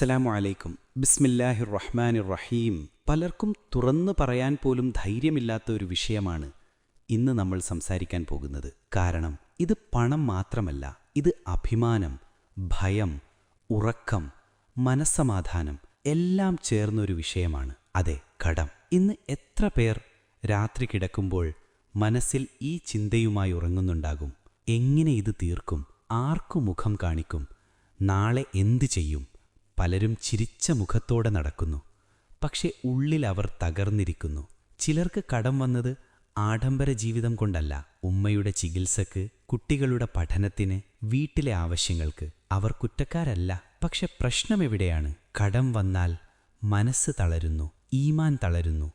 അസ്സലാമു അലൈക്കും. ബിസ്മില്ലാഹിർ റഹ്മാനിർ റഹീം. പലർക്കും തുറന്നു പറയാൻ പോലും ധൈര്യമില്ലാത്ത ഒരു വിഷയമാണ് ഇന്ന് നമ്മൾ സംസാരിക്കാൻ പോകുന്നത്. കാരണം ഇത് പണം മാത്രമല്ല, ഇത് അഭിമാനം, ഭയം, ഉറക്കം, മനസ്സമാധാനം എല്ലാം ചേർന്നൊരു വിഷയമാണ്. അതെ, കടം. ഇന്ന് എത്ര പേർ രാത്രി കിടക്കുമ്പോൾ മനസ്സിൽ ഈ ചിന്തയുമായി ഉറങ്ങുന്നുണ്ടാകും. എങ്ങനെ ഇത് തീർക്കും? ആർക്കു മുഖം കാണിക്കും? നാളെ എന്തു ചെയ്യും? പലരും ചിരിച്ച മുഖത്തോടെ നടക്കുന്നു, പക്ഷെ ഉള്ളിൽ അവർ തകർന്നിരിക്കുന്നു. ചിലർക്ക് കടം വന്നത് ആഡംബര ജീവിതം കൊണ്ടല്ല, ഉമ്മയുടെ ചികിത്സക്ക്, കുട്ടികളുടെ പഠനത്തിന്, വീട്ടിലെ ആവശ്യങ്ങൾക്ക്. അവർ കുറ്റക്കാരല്ല. പക്ഷെ പ്രശ്നമെവിടെയാണ്? കടം വന്നാൽ മനസ്സ് തളരുന്നു, ഈമാൻ തളരുന്നു,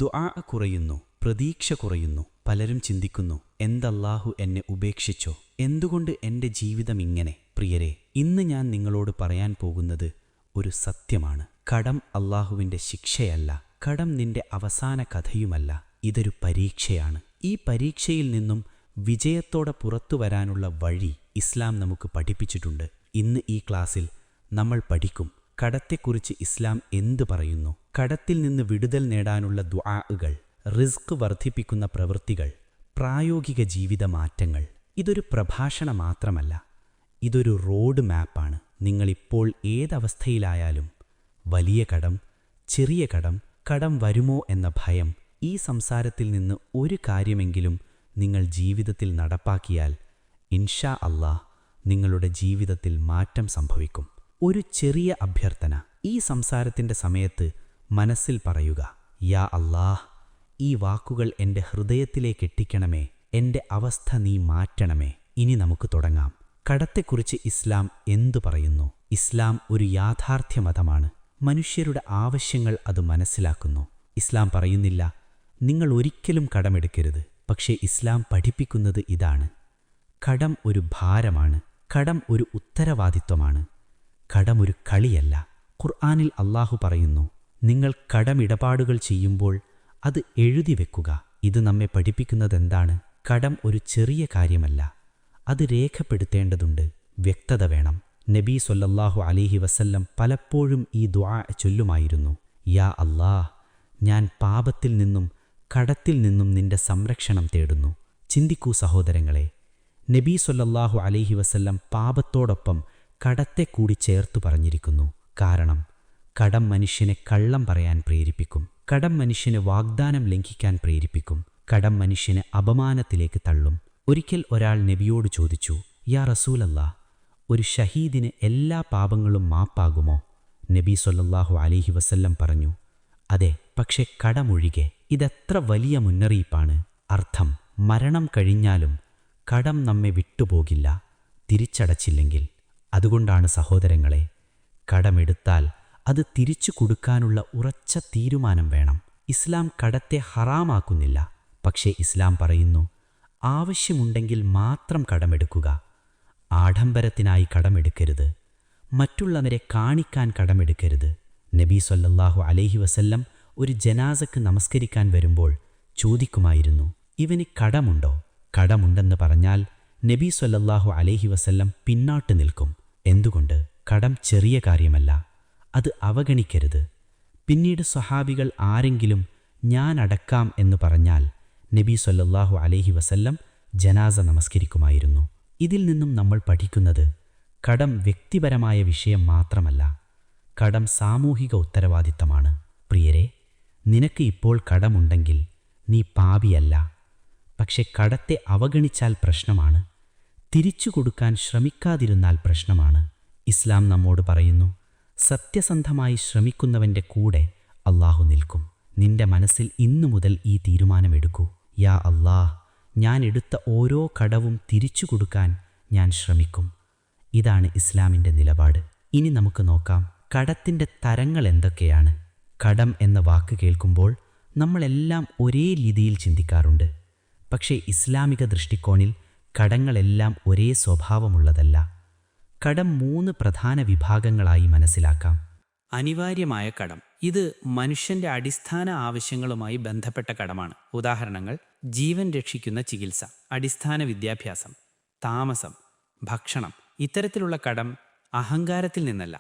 ദുആ കുറയുന്നു, പ്രതീക്ഷ കുറയുന്നു. പലരും ചിന്തിക്കുന്നു, എന്തല്ലാഹു എന്നെ ഉപേക്ഷിച്ചോ? എന്തുകൊണ്ട് എൻ്റെ ജീവിതം ഇങ്ങനെ? പ്രിയരെ, ഇന്ന് ഞാൻ നിങ്ങളോട് പറയാൻ പോകുന്നത് ഒരു സത്യമാണ്. കടം അല്ലാഹുവിൻ്റെ ശിക്ഷയല്ല. കടം നിന്റെ അവസാന കഥയുമല്ല. ഇതൊരു പരീക്ഷയാണ്. ഈ പരീക്ഷയിൽ നിന്നും വിജയത്തോടെ പുറത്തു വരാനുള്ള വഴി ഇസ്ലാം നമുക്ക് പഠിപ്പിച്ചിട്ടുണ്ട്. ഇന്ന് ഈ ക്ലാസ്സിൽ നമ്മൾ പഠിക്കും കടത്തെക്കുറിച്ച് ഇസ്ലാം എന്തു പറയുന്നു, കടത്തിൽ നിന്ന് വിടുതൽ നേടാനുള്ള ദുആകൾ, റിസ്ക് വർദ്ധിപ്പിക്കുന്ന പ്രവൃത്തികൾ, പ്രായോഗിക ജീവിത മാറ്റങ്ങൾ. ഇതൊരു പ്രഭാഷണം മാത്രമല്ല, ഇതൊരു റോഡ് മാപ്പാണ്. നിങ്ങളിപ്പോൾ ഏതവസ്ഥയിലായാലും, വലിയ കടം, ചെറിയ കടം, കടം വരുമോ എന്ന ഭയം, ഈ സംസാരത്തിൽ നിന്ന് ഒരു കാര്യമെങ്കിലും നിങ്ങൾ ജീവിതത്തിൽ നടപ്പാക്കിയാൽ ഇൻഷാ അല്ലാഹ് നിങ്ങളുടെ ജീവിതത്തിൽ മാറ്റം സംഭവിക്കും. ഒരു ചെറിയ അഭ്യർത്ഥന ഈ സംസാരത്തിൻ്റെ സമയത്ത് മനസ്സിൽ പറയുക, യാ അല്ലാഹ്, ഈ വാക്കുകൾ എൻ്റെ ഹൃദയത്തിലേക്ക് എത്തിക്കണമേ, എൻ്റെ അവസ്ഥ നീ മാറ്റണമേ. ഇനി നമുക്ക് തുടങ്ങാം. കടത്തെക്കുറിച്ച് ഇസ്ലാം എന്തു പറയുന്നു? ഇസ്ലാം ഒരു യാഥാർത്ഥ്യ മതമാണ്. മനുഷ്യരുടെ ആവശ്യങ്ങൾ അത് മനസ്സിലാക്കുന്നു. ഇസ്ലാം പറയുന്നില്ല നിങ്ങൾ ഒരിക്കലും കടമെടുക്കരുത്. പക്ഷേ ഇസ്ലാം പഠിപ്പിക്കുന്നത് ഇതാണ്: കടം ഒരു ഭാരമാണ്, കടം ഒരു ഉത്തരവാദിത്വമാണ്, കടം ഒരു കളിയല്ല. ഖുർആനിൽ അല്ലാഹു പറയുന്നു, നിങ്ങൾ കടമിടപാടുകൾ ചെയ്യുമ്പോൾ അത് എഴുതി വെക്കുക. ഇത് നമ്മെ പഠിപ്പിക്കുന്നതെന്താണ്? കടം ഒരു ചെറിയ കാര്യമല്ല, അത് രേഖപ്പെടുത്തേണ്ടതുണ്ട്. വ്യക്തത വേണം. നബി സല്ലല്ലാഹു അലൈഹി വസല്ലം പലപ്പോഴും ഈ ദുആ ചൊല്ലുമായിരുന്നു, യാ അല്ലാഹ്, ഞാൻ പാപത്തിൽ നിന്നും കടത്തിൽ നിന്നും നിന്റെ സംരക്ഷണം തേടുന്നു. ചിന്തിക്കൂ സഹോദരങ്ങളെ, നബി സല്ലല്ലാഹു അലൈഹി വസല്ലം പാപത്തോടൊപ്പം കടത്തെ കൂടി ചേർത്തു പറഞ്ഞിരിക്കുന്നു. കാരണം കടം മനുഷ്യനെ കള്ളം പറയാൻ പ്രേരിപ്പിക്കും, കടം മനുഷ്യനെ വാഗ്ദാനം ലംഘിക്കാൻ പ്രേരിപ്പിക്കും, കടം മനുഷ്യനെ അപമാനത്തിലേക്ക് തള്ളും. ഒരിക്കൽ ഒരാൾ നബിയോട് ചോദിച്ചു, യാ റസൂലല്ലാഹ്, ഒരു ഷഹീദിന് എല്ലാ പാപങ്ങളും മാപ്പാകുമോ? നബി സല്ലല്ലാഹു അലൈഹി വസല്ലം പറഞ്ഞു, അതെ, പക്ഷെ കടമൊഴികെ. ഇതെത്ര വലിയ മുന്നറിയിപ്പാണ്! അർത്ഥം, മരണം കഴിഞ്ഞാലും കടം നമ്മെ വിട്ടുപോകില്ല, തിരിച്ചടച്ചില്ലെങ്കിൽ. അതുകൊണ്ടാണ് സഹോദരങ്ങളെ, കടമെടുത്താൽ അത് തിരിച്ചു കൊടുക്കാനുള്ള ഉറച്ച തീരുമാനം വേണം. ഇസ്ലാം കടത്തെ ഹറാമാക്കുന്നില്ല. പക്ഷേ ഇസ്ലാം പറയുന്നു, ആവശ്യമുണ്ടെങ്കിൽ മാത്രം കടമെടുക്കുക. ആഡംബരത്തിനായി കടമെടുക്കരുത്, മറ്റുള്ളവരെ കാണിക്കാൻ കടമെടുക്കരുത്. നബി സല്ലല്ലാഹു അലൈഹി വസല്ലം ഒരു ജനാസക്ക് നമസ്കരിക്കാൻ വരുമ്പോൾ ചോദിക്കുമായിരുന്നു, ഇവന് കടമുണ്ടോ? കടമുണ്ടെന്ന് പറഞ്ഞാൽ നബി സല്ലല്ലാഹു അലൈഹി വസല്ലം പിന്നാട്ട് നിൽക്കും. എന്തുകൊണ്ട്? കടം ചെറിയ കാര്യമല്ല, അത് അവഗണിക്കരുത്. പിന്നീട് സ്വഹാബികൾ ആരെങ്കിലും ഞാൻ അടക്കാം എന്ന് പറഞ്ഞാൽ നബി സല്ലല്ലാഹു അലൈഹി വസല്ലം ജനാസ നമസ്കരിക്കുമായിരുന്നു. ഇതിൽ നിന്നും നമ്മൾ പഠിക്കുന്നത് കടം വ്യക്തിപരമായ വിഷയം മാത്രമല്ല, കടം സാമൂഹിക ഉത്തരവാദിത്തമാണ്. പ്രിയരെ, നിനക്ക് ഇപ്പോൾ കടമുണ്ടെങ്കിൽ നീ പാപിയല്ല. പക്ഷെ കടത്തെ അവഗണിച്ചാൽ പ്രശ്നമാണ്, തിരിച്ചു കൊടുക്കാൻ ശ്രമിക്കാതിരുന്നാൽ പ്രശ്നമാണ്. ഇസ്ലാം നമ്മോട് പറയുന്നു, സത്യസന്ധമായി ശ്രമിക്കുന്നവൻ്റെ കൂടെ അല്ലാഹു നിൽക്കും. നിന്റെ മനസ്സിൽ ഇന്നു മുതൽ ഈ തീരുമാനമെടുക്കൂ, യാ അല്ലാഹ്, ഞാൻ എടുത്ത ഓരോ കടവും തിരിച്ചു കൊടുക്കാൻ ഞാൻ ശ്രമിക്കും. ഇതാണ് ഇസ്ലാമിൻ്റെ നിലപാട്. ഇനി നമുക്ക് നോക്കാം കടത്തിൻ്റെ തരങ്ങൾ എന്തൊക്കെയാണ്. കടം എന്ന വാക്ക് കേൾക്കുമ്പോൾ നമ്മളെല്ലാം ഒരേ രീതിയിൽ ചിന്തിക്കാറുണ്ട്. പക്ഷേ ഇസ്ലാമിക ദൃഷ്ടിക്കോണിൽ കടങ്ങളെല്ലാം ഒരേ സ്വഭാവമുള്ളതല്ല. കടം 3 പ്രധാന വിഭാഗങ്ങളായി മനസ്സിലാക്കാം. അനിവാര്യമായ കടം. ഇത് മനുഷ്യന്റെ അടിസ്ഥാന ആവശ്യങ്ങളുമായി ബന്ധപ്പെട്ട കടമാണ്. ഉദാഹരണങ്ങൾ: ജീവൻ രക്ഷിക്കുന്ന ചികിത്സ, അടിസ്ഥാന വിദ്യാഭ്യാസം, താമസം, ഭക്ഷണം. ഇത്തരത്തിലുള്ള കടം അഹങ്കാരത്തിൽ നിന്നല്ല,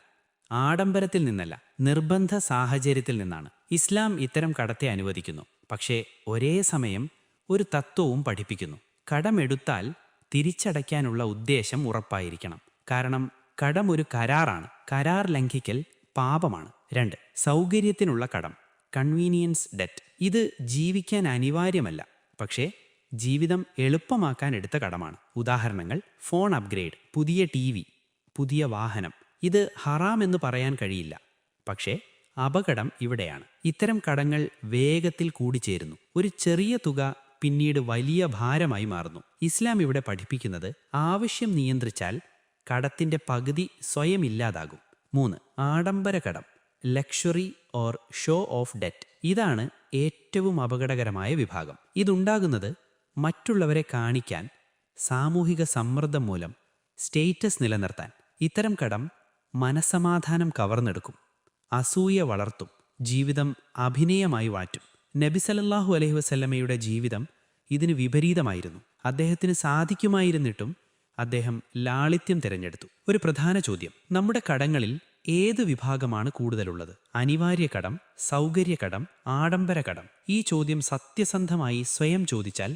ആഡംബരത്തിൽ നിന്നല്ല, നിർബന്ധ സാഹചര്യത്തിൽ നിന്നാണ്. ഇസ്ലാം ഇത്തരം കടത്തെ അനുവദിക്കുന്നു. പക്ഷേ ഒരേ സമയം ഒരു തത്വവും പഠിപ്പിക്കുന്നു. കടമെടുത്താൽ തിരിച്ചടയ്ക്കാനുള്ള ഉദ്ദേശം ഉറപ്പായിരിക്കണം. കാരണം കടം ഒരു കരാറാണ്. കരാർ ലംഘിക്കൽ പാപമാണ്. 2. സൗകര്യത്തിനുള്ള കടം, കൺവീനിയൻസ് ഡെറ്റ്. ഇത് ജീവിക്കാൻ അനിവാര്യമല്ല, പക്ഷേ ജീവിതം എളുപ്പമാക്കാൻ എടുത്ത കടമാണ്. ഉദാഹരണങ്ങൾ: ഫോൺ അപ്ഗ്രേഡ്, പുതിയ TV, പുതിയ വാഹനം. ഇത് ഹറാം എന്ന് പറയാൻ കഴിയില്ല, പക്ഷേ അപകടം ഇവിടെയാണ്. ഇത്തരം കടങ്ങൾ വേഗത്തിൽ കൂടിച്ചേരുന്നു. ഒരു ചെറിയ തുക പിന്നീട് വലിയ ഭാരമായി മാറുന്നു. ഇസ്ലാം ഇവിടെ പഠിപ്പിക്കുന്നത് ആവശ്യം നിയന്ത്രിച്ചാൽ കടത്തിന്റെ പകുതി സ്വയം ഇല്ലാതാകും. 3. ആഡംബര കടം, luxury or show of debt. ഇതാണ് ഏറ്റവും അപകടകരമായ വിഭാഗം. ഇതുണ്ടാകുന്നത് മറ്റുള്ളവരെ കാണിക്കാൻ, സാമൂഹിക സമ്മർദ്ദം മൂലം, സ്റ്റേറ്റസ് നിലനിർത്താൻ. ഇത്തരം കടം മനസ്സമാധാനം കവർന്നെടുക്കും, അസൂയ വളർത്തും, ജീവിതം അഭിനയമായി മാറ്റും. നബി സല്ലല്ലാഹു അലൈഹി വസല്ലമയുടെ ജീവിതം ഇതിന് വിപരീതമായിരുന്നു. അദ്ദേഹത്തിന് സാധിക്കുമായിരുന്നിട്ടും അദ്ദേഹം ലാളിത്യം തിരഞ്ഞെടുത്തു. ഒരു പ്രധാന ചോദ്യം: നമ്മുടെ കടങ്ങളിൽ ഏത് വിഭാഗമാണ് കൂടുതലുള്ളത്? അനിവാര്യ കടം, സൗകര്യ കടം, ആഡംബര കടം? ഈ ചോദ്യം സത്യസന്ധമായി സ്വയം ചോദിച്ചാൽ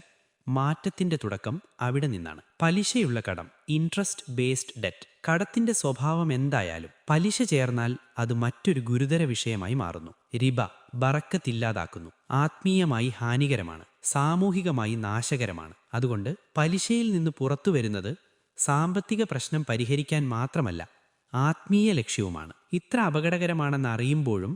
മാറ്റത്തിന്റെ തുടക്കം അവിടെ നിന്നാണ്. പലിശയുള്ള കടം, ഇൻട്രസ്റ്റ് ബേസ്ഡ് ഡെറ്റ്. കടത്തിന്റെ സ്വഭാവം എന്തായാലും പലിശ ചേർന്നാൽ അത് മറ്റൊരു ഗുരുതര വിഷയമായി മാറുന്നു. റിബ ബറക്കത്തില്ലാതാക്കുന്നു, ആത്മീയമായി ഹാനികരമാണ്, സാമൂഹികമായി നാശകരമാണ്. അതുകൊണ്ട് പലിശയിൽ നിന്ന് പുറത്തു വരുന്നത് സാമ്പത്തിക പ്രശ്നം പരിഹരിക്കാൻ മാത്രമല്ല, ആത്മീയ ലക്ഷ്യവുമാണ്. ഇത്ര അപകടകരമാണെന്ന് അറിയുമ്പോഴും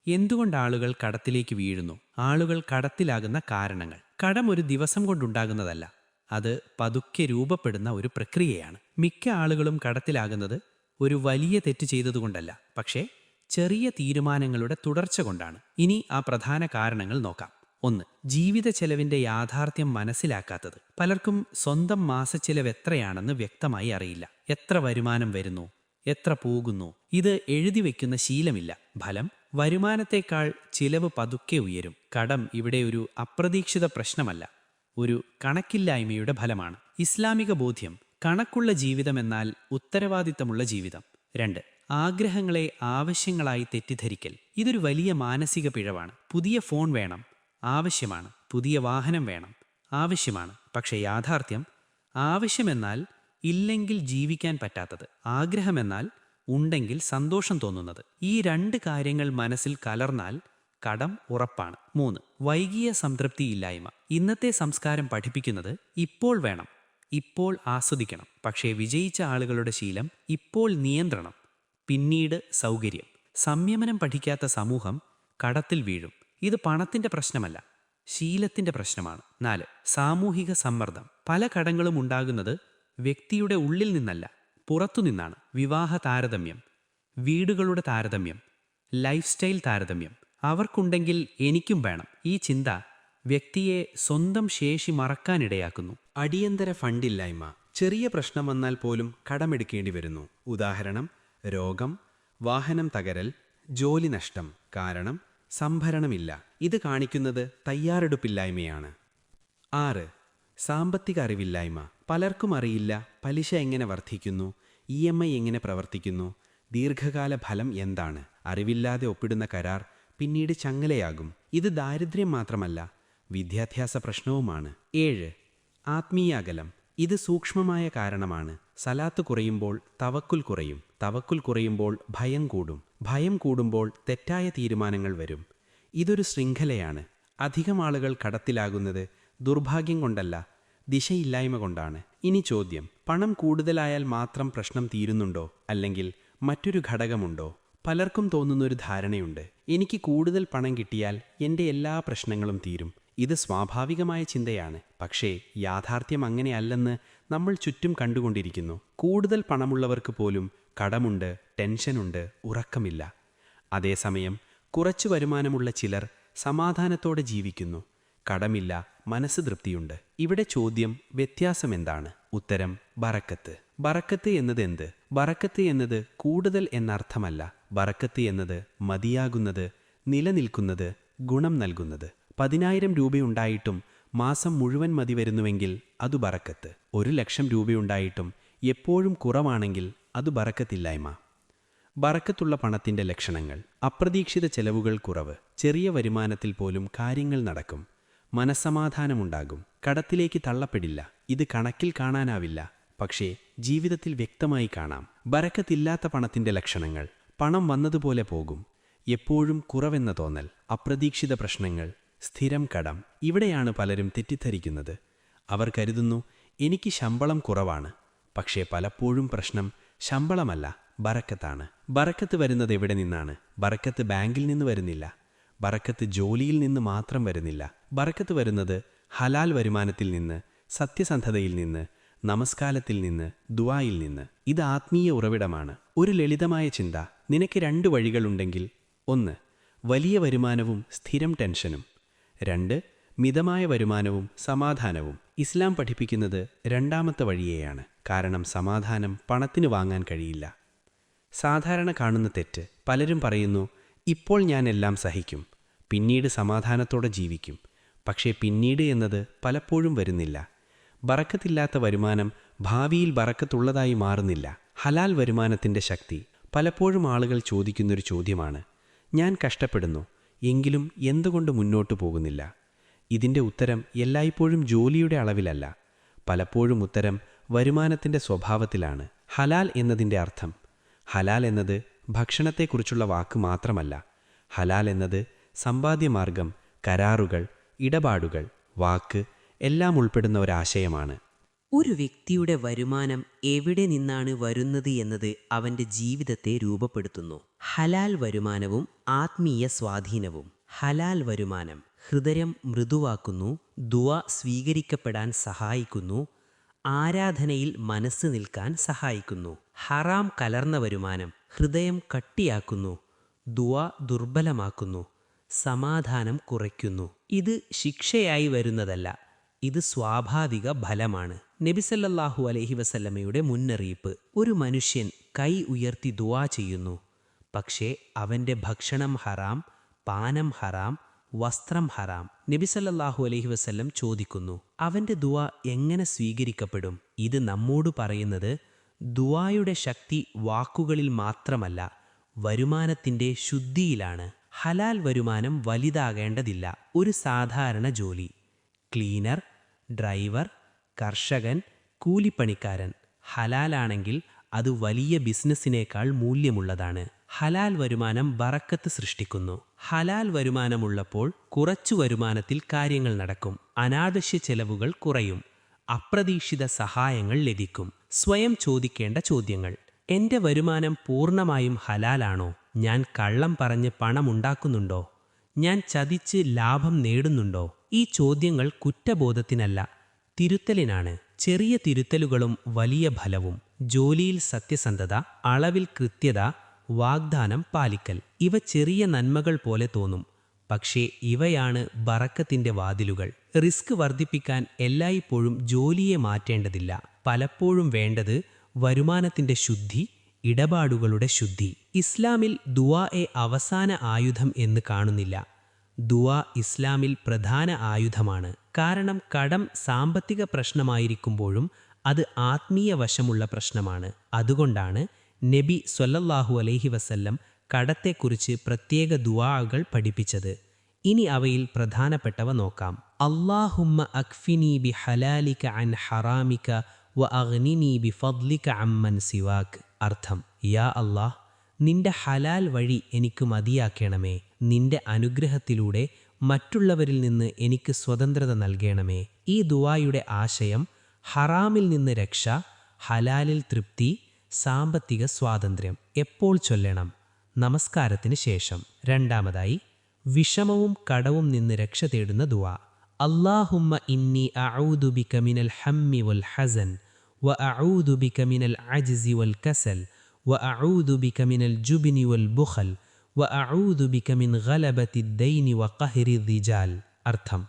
എന്തുകൊണ്ട് ആളുകൾ കടത്തിലേക്ക് വീഴുന്നു? ആളുകൾ കടത്തിലാകുന്ന കാരണങ്ങൾ. കടം ഒരു ദിവസം കൊണ്ടുണ്ടാകുന്നതല്ല, അത് പതുക്കെ രൂപപ്പെടുന്ന ഒരു പ്രക്രിയയാണ്. മിക്ക ആളുകളും കടത്തിലാകുന്നത് ഒരു വലിയ തെറ്റ് ചെയ്തതുകൊണ്ടല്ല, പക്ഷേ ചെറിയ തീരുമാനങ്ങളുടെ തുടർച്ച കൊണ്ടാണ്. ഇനി ആ പ്രധാന കാരണങ്ങൾ നോക്കാം. 1. ജീവിത ചെലവിന്റെ യാഥാർത്ഥ്യം മനസ്സിലാക്കാത്തത്. പലർക്കും സ്വന്തം മാസച്ചെലവ് എത്രയാണെന്ന് വ്യക്തമായി അറിയില്ല. എത്ര വരുമാനം വരുന്നു, എത്ര പോകുന്നു, ഇത് എഴുതി വയ്ക്കുന്ന ശീലമില്ല. ഫലം: വരുമാനത്തേക്കാൾ ചിലവ് പതുക്കെ ഉയരും. കടം ഇവിടെ ഒരു അപ്രതീക്ഷിത പ്രശ്നമല്ല, ഒരു കണക്കില്ലായ്മയുടെ ഫലമാണ്. ഇസ്ലാമിക ബോധ്യം: കണക്കുള്ള ജീവിതമെന്നാൽ ഉത്തരവാദിത്തമുള്ള ജീവിതം. 2. ആഗ്രഹങ്ങളെ ആവശ്യങ്ങളായി തെറ്റിദ്ധരിക്കൽ. ഇതൊരു വലിയ മാനസിക പിഴവാണ്. പുതിയ ഫോൺ വേണം, ആവശ്യമാണ്. പുതിയ വാഹനം വേണം, ആവശ്യമാണ്. പക്ഷേ യാഥാർത്ഥ്യം: ആവശ്യമെന്നാൽ ഇല്ലെങ്കിൽ ജീവിക്കാൻ പറ്റാത്തത്, ആഗ്രഹമെന്നാൽ ഉണ്ടെങ്കിൽ സന്തോഷം തോന്നുന്നത്. ഈ 2 കാര്യങ്ങൾ മനസ്സിൽ കലർന്നാൽ കടം ഉറപ്പാണ്. 3. വൈകിയ സംതൃപ്തിയില്ലായ്മ. ഇന്നത്തെ സംസ്കാരം പഠിപ്പിക്കുന്നത് ഇപ്പോൾ വേണം, ഇപ്പോൾ ആസ്വദിക്കണം. പക്ഷേ വിജയിച്ച ആളുകളുടെ ശീലം ഇപ്പോൾ നിയന്ത്രണം, പിന്നീട് സൗകര്യം. സംയമനം പഠിക്കാത്ത സമൂഹം കടത്തിൽ വീഴും. ഇത് പണത്തിന്റെ പ്രശ്നമല്ല, ശീലത്തിന്റെ പ്രശ്നമാണ്. 4. സാമൂഹിക സമ്മർദ്ദം. പല കടങ്ങളും ഉണ്ടാകുന്നത് വ്യക്തിയുടെ ഉള്ളിൽ നിന്നല്ല, പുറത്തുനിന്നാണ്. വിവാഹ താരതമ്യം, വീടുകളുടെ താരതമ്യം, ലൈഫ് സ്റ്റൈൽ താരതമ്യം. അവർക്കുണ്ടെങ്കിൽ എനിക്കും വേണം. ഈ ചിന്ത വ്യക്തിയെ സ്വന്തം ശേഷി മറക്കാനിടയാക്കുന്നു. അടിയന്തര ഫണ്ടില്ലായ്മ. ചെറിയ പ്രശ്നം വന്നാൽ പോലും കടമെടുക്കേണ്ടി വരുന്നു. ഉദാഹരണം: രോഗം, വാഹനം തകരൽ, ജോലി നഷ്ടം. കാരണം സംഭരണമില്ല. ഇത് കാണിക്കുന്നത് തയ്യാറെടുപ്പില്ലായ്മയാണ്. 6. സാമ്പത്തിക അറിവില്ലായ്മ. പലർക്കും അറിയില്ല പലിശ എങ്ങനെ വർദ്ധിക്കുന്നു, EMI എങ്ങനെ പ്രവർത്തിക്കുന്നു, ദീർഘകാല ഫലം എന്താണ്. അറിവില്ലാതെ ഒപ്പിടുന്ന കരാർ പിന്നീട് ചങ്ങലയാകും. ഇത് ദാരിദ്ര്യം മാത്രമല്ല, വിദ്യാഭ്യാസ പ്രശ്നവുമാണ്. 7. ആത്മീയ അകലം. ഇത് സൂക്ഷ്മമായ കാരണമാണ്. സലാത്ത് കുറയുമ്പോൾ തവക്കുൽ കുറയും, തവക്കുൽ കുറയുമ്പോൾ ഭയം കൂടും, ഭയം കൂടുമ്പോൾ തെറ്റായ തീരുമാനങ്ങൾ വരും. ഇതൊരു ശൃംഖലയാണ്. അധികം ആളുകൾ കടത്തിലാകുന്നത് ദുർഭാഗ്യം കൊണ്ടല്ല, ദിശയില്ലായ്മ കൊണ്ടാണ്. ഇനി ചോദ്യം: പണം കൂടുതലായാൽ മാത്രം പ്രശ്നം തീരുന്നുണ്ടോ, അല്ലെങ്കിൽ മറ്റൊരു ഘടകമുണ്ടോ? പലർക്കും തോന്നുന്നൊരു ധാരണയുണ്ട്: എനിക്ക് കൂടുതൽ പണം കിട്ടിയാൽ എൻ്റെ എല്ലാ പ്രശ്നങ്ങളും തീരും. ഇത് സ്വാഭാവികമായ ചിന്തയാണ്, പക്ഷേ യാഥാർത്ഥ്യം അങ്ങനെയല്ലെന്ന് നമ്മൾ ചുറ്റും കണ്ടുകൊണ്ടിരിക്കുന്നു. കൂടുതൽ പണമുള്ളവർക്ക് പോലും കടമുണ്ട്, ടെൻഷനുണ്ട്, ഉറക്കമില്ല. അതേസമയം കുറച്ചു വരുമാനമുള്ള ചിലർ സമാധാനത്തോടെ ജീവിക്കുന്നു. കടമില്ല, മനസ്സ് തൃപ്തിയുണ്ട്. ഇവിടെ ചോദ്യം: വ്യത്യാസമെന്താണ്? ഉത്തരം: ബറക്കത്ത്. ബറക്കത്ത് എന്നത് എന്ത്? ബറക്കത്ത് എന്നത് കൂടുതൽ എന്നർത്ഥമല്ല. ബറക്കത്ത് എന്നത് മതിയാകുന്നത്, നിലനിൽക്കുന്നത്, ഗുണം നൽകുന്നത്. 10,000 രൂപയുണ്ടായിട്ടും മാസം മുഴുവൻ മതി വരുന്നുവെങ്കിൽ അതു ബറക്കത്ത്. 1,00,000 രൂപയുണ്ടായിട്ടും എപ്പോഴും കുറവാണെങ്കിൽ അതു ബറക്കത്തില്ലായ്മ. ബറക്കത്തുള്ള പണത്തിന്റെ ലക്ഷണങ്ങൾ: അപ്രതീക്ഷിത ചെലവുകൾ കുറവ്, ചെറിയ വരുമാനത്തിൽ പോലും കാര്യങ്ങൾ നടക്കും, മനസ്സമാധാനമുണ്ടാകും, കടത്തിലേക്ക് തള്ളപ്പെടില്ല. ഇത് കണക്കിൽ കാണാനാവില്ല, പക്ഷേ ജീവിതത്തിൽ വ്യക്തമായി കാണാം. ബറക്കത്തില്ലാത്ത പണത്തിന്റെ ലക്ഷണങ്ങൾ: പണം വന്നതുപോലെ പോകും, എപ്പോഴും കുറവെന്ന തോന്നൽ, അപ്രതീക്ഷിത പ്രശ്നങ്ങൾ, സ്ഥിരം കടം. ഇവിടെയാണ് പലരും തെറ്റിദ്ധരിക്കുന്നത്. അവർ കരുതുന്നു, എനിക്ക് ശമ്പളം കുറവാണ്. പക്ഷേ പലപ്പോഴും പ്രശ്നം ശമ്പളമല്ല, ബറക്കത്താണ്. ബറക്കത്ത് വരുന്നത് എവിടെ നിന്നാണ്? ബറക്കത്ത് ബാങ്കിൽ നിന്ന് വരുന്നില്ല. ബറക്കത്ത് ജോലിയിൽ നിന്ന് മാത്രം വരുന്നില്ല. ബറക്കത്ത് വരുന്നത് ഹലാൽ വരുമാനത്തിൽ നിന്ന്, സത്യസന്ധതയിൽ നിന്ന്, നമസ്കാരത്തിൽ നിന്ന്, ദുആയിൽ നിന്ന്. ഇത് ആത്മീയ ഉറവിടമാണ്. ഒരു ലളിതമായ ചിന്ത: നിനക്ക് 2 വഴികളുണ്ടെങ്കിൽ, 1 വലിയ വരുമാനവും സ്ഥിരം ടെൻഷനും, 2 മിതമായ വരുമാനവും സമാധാനവും. ഇസ്ലാം പഠിപ്പിക്കുന്നത് രണ്ടാമത്തെ വഴിയെയാണ്. കാരണം സമാധാനം പണത്തിന് വാങ്ങാൻ കഴിയില്ല. സാധാരണ കാണുന്ന തെറ്റ്: പലരും പറയുന്നു, ഇപ്പോൾ ഞാൻ എല്ലാം സഹിക്കും, പിന്നീട് സമാധാനത്തോടെ ജീവിക്കും. പക്ഷേ പിന്നീട് എന്നത് പലപ്പോഴും വരുന്നില്ല. ബറക്കത്തില്ലാത്ത വരുമാനം ഭാവിയിൽ ബറക്കത്തുള്ളതായി മാറുന്നില്ല. ഹലാൽ വരുമാനത്തിൻ്റെ ശക്തി: പലപ്പോഴും ആളുകൾ ചോദിക്കുന്നൊരു ചോദ്യമാണ്, ഞാൻ കഷ്ടപ്പെടുന്നു, എങ്കിലും എന്തുകൊണ്ട് മുന്നോട്ടു പോകുന്നില്ല? ഇതിൻ്റെ ഉത്തരം എല്ലായ്പ്പോഴും ജോലിയുടെ അളവിലല്ല. പലപ്പോഴും ഉത്തരം വരുമാനത്തിൻ്റെ സ്വഭാവത്തിലാണ്. ഹലാൽ എന്നതിൻ്റെ അർത്ഥം: ഹലാൽ എന്നത് ഭക്ഷണത്തെക്കുറിച്ചുള്ള വാക്ക് മാത്രമല്ല. ഹലാൽ എന്നത് സമ്പാദ്യമാർഗം, കരാറുകൾ, ഇടപാടുകൾ, വാക്ക് എല്ലാം ഉൾപ്പെടുന്ന ഒരാശയമാണ്. ഒരു വ്യക്തിയുടെ വരുമാനം എവിടെ നിന്നാണ് വരുന്നത് എന്നത് അവൻ്റെ ജീവിതത്തെ രൂപപ്പെടുത്തുന്നു. ഹലാൽ വരുമാനവും ആത്മീയ സ്വാധീനവും. ഹലാൽ വരുമാനം ഹൃദയം മൃദുവാക്കുന്നു, ദുആ സ്വീകരിക്കപ്പെടാൻ സഹായിക്കുന്നു, ആരാധനയിൽ മനസ്സ് നിൽക്കാൻ സഹായിക്കുന്നു. ഹറാം കലർന്ന വരുമാനം ഹൃദയം കട്ടിയാക്കുന്നു, ദുആ ദുർബലമാക്കുന്നു, സമാധാനം കുറയ്ക്കുന്നു. ഇത് ശിക്ഷയായി വരുന്നതല്ല, ഇത് സ്വാഭാവിക ഫലമാണ്. നബി സല്ലല്ലാഹു അലൈഹി വസല്ലമയുടെ മുന്നറിയിപ്പ്: ഒരു മനുഷ്യൻ കൈ ഉയർത്തി ദുആ ചെയ്യുന്നു, പക്ഷേ അവൻ്റെ ഭക്ഷണം ഹറാം, പാനം ഹറാം, വസ്ത്രം ഹറാം. നബി സല്ലല്ലാഹു അലൈഹി വസല്ലം ചോദിക്കുന്നു, അവൻ്റെ ദുആ എങ്ങനെ സ്വീകരിക്കപ്പെടും? ഇത് നമ്മോട് പറയുന്നത് ദുആയുടെ ശക്തി വാക്കുകളിൽ മാത്രമല്ല, വരുമാനത്തിൻ്റെ ശുദ്ധിയിലാണ്. ഹലാൽ വരുമാനം വലുതാകേണ്ടതില്ല. ഒരു സാധാരണ ജോലി: ക്ലീനർ, ഡ്രൈവർ, കർഷകൻ, കൂലിപ്പണിക്കാരൻ. ഹലാലാണെങ്കിൽ അത് വലിയ ബിസിനസ്സിനേക്കാൾ മൂല്യമുള്ളതാണ്. ഹലാൽ വരുമാനം ബറക്കത്ത് സൃഷ്ടിക്കുന്നു. ഹലാൽ വരുമാനമുള്ളപ്പോൾ കുറച്ചു വരുമാനത്തിൽ കാര്യങ്ങൾ നടക്കും, അനാവശ്യ ചെലവുകൾ കുറയും, അപ്രതീക്ഷിത സഹായങ്ങൾ ലഭിക്കും. സ്വയം ചോദിക്കേണ്ട ചോദ്യങ്ങൾ: എൻ്റെ വരുമാനം പൂർണ്ണമായും ഹലാലാണോ? ഞാൻ കള്ളം പറഞ്ഞ് പണമുണ്ടാക്കുന്നുണ്ടോ? ഞാൻ ചതിച്ച് ലാഭം നേടുന്നുണ്ടോ? ഈ ചോദ്യങ്ങൾ കുറ്റബോധത്തിനല്ല, തിരുത്തലിനാണ്. ചെറിയ തിരുത്തലുകളും വലിയ ഫലവും. ജോലിയിൽ സത്യസന്ധത, അളവിൽ കൃത്യത, വാഗ്ദാനം പാലിക്കൽ. ഇവ ചെറിയ നന്മകൾ പോലെ തോന്നും, പക്ഷേ ഇവയാണ് ബറക്കത്തിൻ്റെ വാതിലുകൾ. റിസ്ക് വർദ്ധിപ്പിക്കാൻ എല്ലായ്പ്പോഴും ജോലിയെ മാറ്റേണ്ടതില്ല. പലപ്പോഴും വേണ്ടത് വരുമാനത്തിൻ്റെ ശുദ്ധി, ഇടപാടുകളുടെ ശുദ്ധി. ഇസ്ലാമിൽ ദുആയെ അവസാന ആയുധം എന്ന് കാണുന്നില്ല. ദുആ ഇസ്ലാമിൽ പ്രധാന ആയുധമാണ്. കാരണം കടം സാമ്പത്തിക പ്രശ്നമായിരിക്കുമ്പോഴും അത് ആത്മീയ വശമുള്ള പ്രശ്നമാണ്. അതുകൊണ്ടാണ് നബി സ്വല്ലല്ലാഹു അലൈഹി വസല്ലം കടത്തെക്കുറിച്ച് പ്രത്യേക ദുആകൾ പഠിപ്പിച്ചത്. ഇനി അവയിൽ പ്രധാനപ്പെട്ടവ നോക്കാം. അല്ലാഹുമ്മ അക്ഫിനി ബി ഹലാലിക അൻ ഹറാമിക വ അഗ്നിനി ബി ഫദ്ലിക അമ്മൻ സിവാക്. അർത്ഥം: യാ അല്ലാഹ്, നിന്റെ ഹലാൽ വഴി എനിക്ക് മതിയാക്കണമേ, നിന്റെ അനുഗ്രഹത്തിലൂടെ മറ്റുള്ളവരിൽ നിന്ന് എനിക്ക് സ്വതന്ത്രത നൽകണമേ. ഈ ദുആയുടെ ആശയം ഹറാമിൽ നിന്ന് രക്ഷ, ഹലാലിൽ തൃപ്തി, സാമ്പത്തിക സ്വാതന്ത്ര്യം. എപ്പോൾ ചൊല്ലണം? നമസ്കാരത്തിന് ശേഷം. രണ്ടാമതായി, വിഷമവും കടവും നിന്ന് രക്ഷ തേടുന്ന ദുആ. അല്ലാഹുമ്മ ഇന്നി അഊദു ബിക മിനൽ ഹമ്മി വൽ ഹസൻ വ അഊദു ബിക മിനൽ അജ്സി വൽ കസൽ വ അഊദു ബിക മിനൽ ജുബ്നി വൽ ബുഖൽ വ അഊദു ബിക മിൻ ഗലബത്തി ദൈനി വ ഖഹ്രി ദിജാൽ. അർത്ഥം: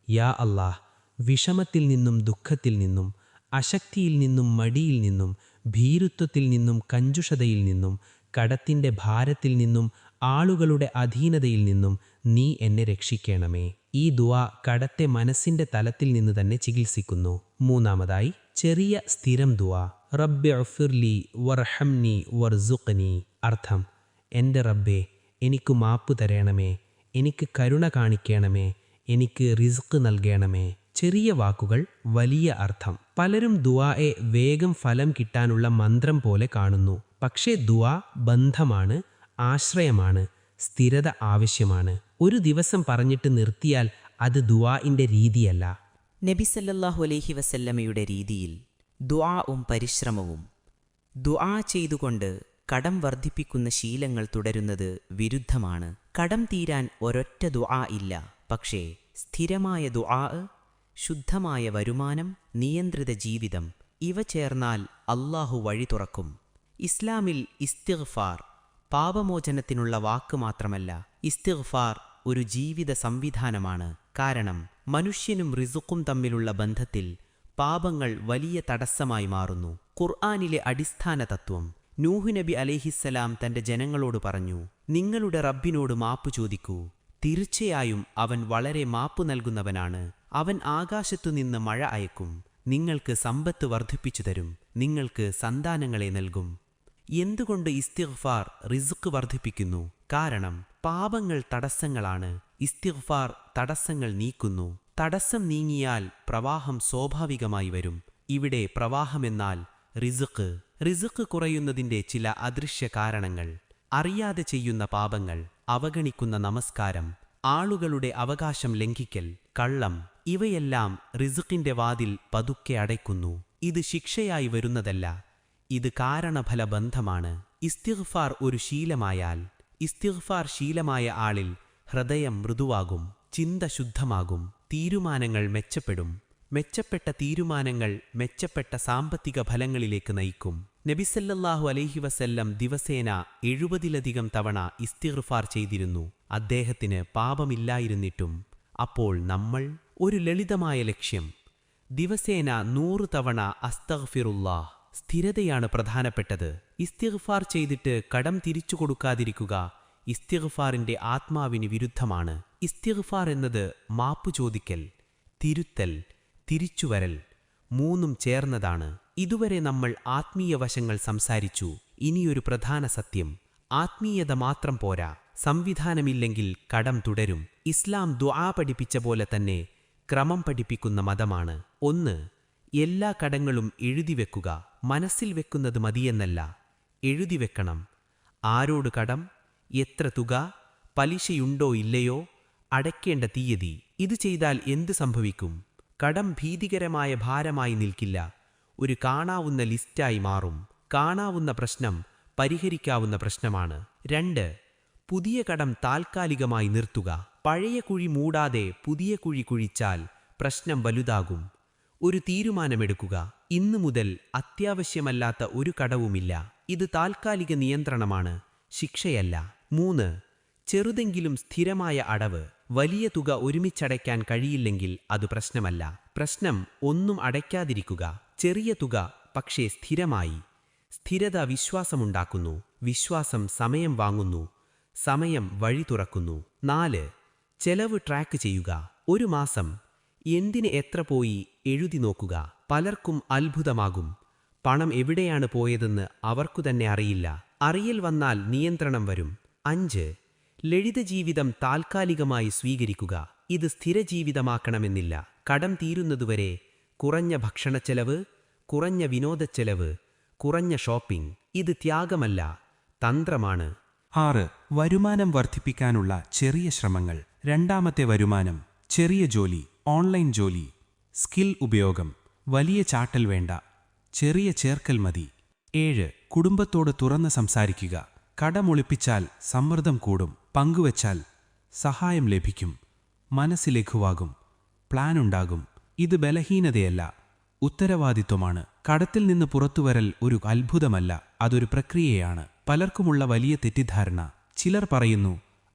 യാ അല്ലാഹ്, വിഷമത്തിൽ നിന്നും ദുഃഖത്തിൽ നിന്നും, അശക്തിയിൽ നിന്നും മടിയിൽ നിന്നും, ഭീരുത്വത്തിൽ നിന്നും കഞ്ചുഷതയിൽ നിന്നും, കടത്തിൻ്റെ ഭാരത്തിൽ നിന്നും, ആളുകളുടെ അധീനതയിൽ നിന്നും നീ എന്നെ രക്ഷിക്കണമേ. ഈ ദുആ കടത്തെ മനസ്സിൻ്റെ തലത്തിൽ നിന്ന് തന്നെ ചികിത്സിക്കുന്നു. മൂന്നാമതായി, ചെറിയ സ്ഥിരം ദുആ. റബ്ബി ഉഫിർലി വർഹംനി വർസുഖ്നി. അർത്ഥം: എൻ്റെ റബ്ബേ, എനിക്ക് മാപ്പ് തരണമേ, എനിക്ക് കരുണ കാണിക്കണമേ, എനിക്ക് റിസ്ക് നൽകണമേ. ചെറിയ വാക്കുകൾ, വലിയ അർത്ഥം. പലരും ദുആയെ വേഗം ഫലം കിട്ടാനുള്ള മന്ത്രം പോലെ കാണുന്നു. പക്ഷേ ദുആ ബന്ധമാണ്, ആശ്രയമാണ്, സ്ഥിരത ആവശ്യമാണ്. ഒരു ദിവസം പറഞ്ഞിട്ട് നിർത്തിയാൽ അത് ദുആഇൻ്റെ രീതിയല്ല. നബി സല്ലല്ലാഹു അലൈഹി വസല്ലമയുടെ രീതിയിൽ ദുആഉം പരിശ്രമവും. ദുആ ചെയ്തുകൊണ്ട് കടം വർദ്ധിപ്പിക്കുന്ന ശീലങ്ങൾ തുടരുന്നത് വിരുദ്ധമാണ്. കടം തീരാൻ ഒരൊറ്റ ദുആ ഇല്ല. പക്ഷേ സ്ഥിരമായ ദുആ, ശുദ്ധമായ വരുമാനം, നിയന്ത്രിത ജീവിതം, ഇവ ചേർന്നാൽ അല്ലാഹു വഴി തുറക്കും. ഇസ്ലാമിൽ ഇസ്തിഗ്ഫാർ പാപമോചനത്തിനുള്ള വാക്ക് മാത്രമല്ല, ഇസ്തിഗ്ഫാർ ഒരു ജീവിത സംവിധാനമാണ്. കാരണം മനുഷ്യനും റിസുക്കും തമ്മിലുള്ള ബന്ധത്തിൽ പാപങ്ങൾ വലിയ തടസ്സമായി മാറുന്നു. ഖുർആനിലെ അടിസ്ഥാന തത്വം: നൂഹ് നബി അലൈഹിസ്സലാം തന്റെ ജനങ്ങളോട് പറഞ്ഞു, നിങ്ങളുടെ റബ്ബിനോട് മാപ്പ് ചോദിക്കൂ, തീർച്ചയായും അവൻ വളരെ മാപ്പു നൽകുന്നവനാണ്. അവൻ ആകാശത്തുനിന്ന് മഴ അയക്കും, നിങ്ങൾക്ക് സമ്പത്ത് വർദ്ധിപ്പിച്ചു തരും, നിങ്ങൾക്ക് സന്താനങ്ങളെ നൽകും. എന്തുകൊണ്ട് ഇസ്തിഗ്ഫാർ റിസ്ക് വർദ്ധിപ്പിക്കുന്നു? കാരണം പാപങ്ങൾ തടസ്സങ്ങളാണ്. ഇസ്തിഗ്ഫാർ തടസ്സങ്ങൾ നീക്കുന്നു. തടസ്സം നീങ്ങിയാൽ പ്രവാഹം സ്വാഭാവികമായി വരും. ഇവിടെ പ്രവാഹമെന്നാൽ റിസ്ക്. റിസ്ക് കുറയുന്നതിൻ്റെ ചില അദൃശ്യ കാരണങ്ങൾ: അറിയാതെ ചെയ്യുന്ന പാപങ്ങൾ, അവഗണിക്കുന്ന നമസ്കാരം, ആളുകളുടെ അവകാശം ലംഘിക്കൽ, കള്ളം. ഇവയെല്ലാം റിസ്കിന്റെ വാതിൽ പതുക്കെ അടയ്ക്കുന്നു. ഇത് ശിക്ഷയായി വരുന്നതല്ല, ഇത് കാരണഫല ബന്ധമാണ്. ഇസ്തിഗ്ഫാർ ഒരു ശീലമായാൽ, ഇസ്തിഗ്ഫാർ ശീലമായ ആളിൽ ഹൃദയം മൃദുവാകും, ചിന്ത ശുദ്ധമാകും, തീരുമാനങ്ങൾ മെച്ചപ്പെടും. മെച്ചപ്പെട്ട തീരുമാനങ്ങൾ മെച്ചപ്പെട്ട സാമ്പത്തിക ഫലങ്ങളിലേക്ക് നയിക്കും. നബിസല്ലല്ലാഹു അലൈഹി വസല്ലം ദിവസേന 70-ലധികം തവണ ഇസ്തിഗ്ഫാർ ചെയ്തിരുന്നു. അദ്ദേഹത്തിന് പാപമില്ലായിരുന്നിട്ടും. അപ്പോൾ നമ്മൾ ഒരു ലളിതമായ ലക്ഷ്യം: ദിവസേന 100 തവണ അസ്തഗ്ഫിറുല്ലാഹ്. സ്ഥിരതയാണ് പ്രധാനപ്പെട്ടത്. ഇസ്തിഗ്ഫാർ ചെയ്തിട്ട് കടം തിരിച്ചു കൊടുക്കാതിരിക്കുക ഇസ്തിഗ്ഫാറിന്റെ ആത്മാവിന് വിരുദ്ധമാണ്. ഇസ്തിഗ്ഫാർ എന്നത് മാപ്പു ചോദിക്കൽ, തിരുത്തൽ, തിരിച്ചുവരൽ, മൂന്നും ചേർന്നതാണ്. ഇതുവരെ നമ്മൾ ആത്മീയ വശങ്ങൾ സംസാരിച്ചു. ഇനിയൊരു പ്രധാന സത്യം: ആത്മീയത മാത്രം പോരാ, സംവിധാനമില്ലെങ്കിൽ കടം തുടരും. ഇസ്ലാം ദുആ പഠിപ്പിച്ച പോലെ തന്നെ ക്രമം പഠിപ്പിക്കുന്ന മതമാണ്. 1. എല്ലാ കടങ്ങളും എഴുതിവെക്കുക. മനസ്സിൽ വെക്കുന്നത് മതിയെന്നല്ല, എഴുതിവെക്കണം. ആരോട് കടം, എത്ര തുക, പലിശയുണ്ടോ ഇല്ലയോ, അടയ്ക്കേണ്ട തീയതി. ഇത് ചെയ്താൽ എന്ത് സംഭവിക്കും? കടം ഭീതികരമായ ഭാരമായി നിൽക്കില്ല, ഒരു കാണാവുന്ന ലിസ്റ്റായി മാറും. കാണാവുന്ന പ്രശ്നം പരിഹരിക്കാവുന്ന പ്രശ്നമാണ്. 2. പുതിയ കടം താൽക്കാലികമായി നിർത്തുക. പഴയ കുഴി മൂടാതെ പുതിയ കുഴി കുഴിച്ചാൽ പ്രശ്നം വലുതാകും. ഒരു തീരുമാനമെടുക്കുക: ഇന്നു മുതൽ അത്യാവശ്യമല്ലാത്ത ഒരു കടവുമില്ല. ഇത് താൽക്കാലിക നിയന്ത്രണമാണ്, ശിക്ഷയല്ല. 3. ചെറുതെങ്കിലും സ്ഥിരമായ അടവ്. വലിയ തുക ഒരുമിച്ചടയ്ക്കാൻ കഴിയില്ലെങ്കിൽ അത് പ്രശ്നമല്ല. പ്രശ്നം ഒന്നും അടയ്ക്കാതിരിക്കുക. ചെറിയ തുക പക്ഷേ സ്ഥിരമായി. സ്ഥിരത വിശ്വാസമുണ്ടാക്കുന്നു, വിശ്വാസം സമയം വാങ്ങുന്നു, സമയം വഴി തുറക്കുന്നു. 4. ചെലവ് ട്രാക്ക് ചെയ്യുക. ഒരു മാസം എന്തിന് എത്ര പോയി എഴുതി നോക്കുക. പലർക്കും അത്ഭുതമാകും, പണം എവിടെയാണ് പോയതെന്ന് അവർക്കു തന്നെ അറിയില്ല. അറിയൽ വന്നാൽ നിയന്ത്രണം വരും. 5. ലളിത ജീവിതം താൽക്കാലികമായി സ്വീകരിക്കുക. ഇത് സ്ഥിരജീവിതമാക്കണമെന്നില്ല. കടം തീരുന്നതുവരെ കുറഞ്ഞ ഭക്ഷണച്ചെലവ്, കുറഞ്ഞ വിനോദച്ചെലവ്, കുറഞ്ഞ ഷോപ്പിംഗ്. ഇത് ത്യാഗമല്ല, തന്ത്രമാണ്. 6. വരുമാനം വർദ്ധിപ്പിക്കാനുള്ള ചെറിയ ശ്രമങ്ങൾ. രണ്ടാമത്തെ വരുമാനം: ചെറിയ ജോലി, ഓൺലൈൻ ജോലി, സ്കിൽ ഉപയോഗം. വലിയ ചാട്ടൽ വേണ്ട, ചെറിയ ചേർക്കൽ മതി. 7. കുടുംബത്തോട് തുറന്ന് സംസാരിക്കുക. കടമൊളിപ്പിച്ചാൽ സമ്മർദ്ദം കൂടും, പങ്കുവച്ചാൽ സഹായം ലഭിക്കും, മനസ്സ് ലഘുവാകും, പ്ലാനുണ്ടാകും. ഇത് ബലഹീനതയല്ല, ഉത്തരവാദിത്വമാണ്. കടത്തിൽ നിന്ന് പുറത്തുവരൽ ഒരു അത്ഭുതമല്ല, അതൊരു പ്രക്രിയയാണ്. പലർക്കുമുള്ള വലിയ തെറ്റിദ്ധാരണ: ചിലർ പറയുന്നു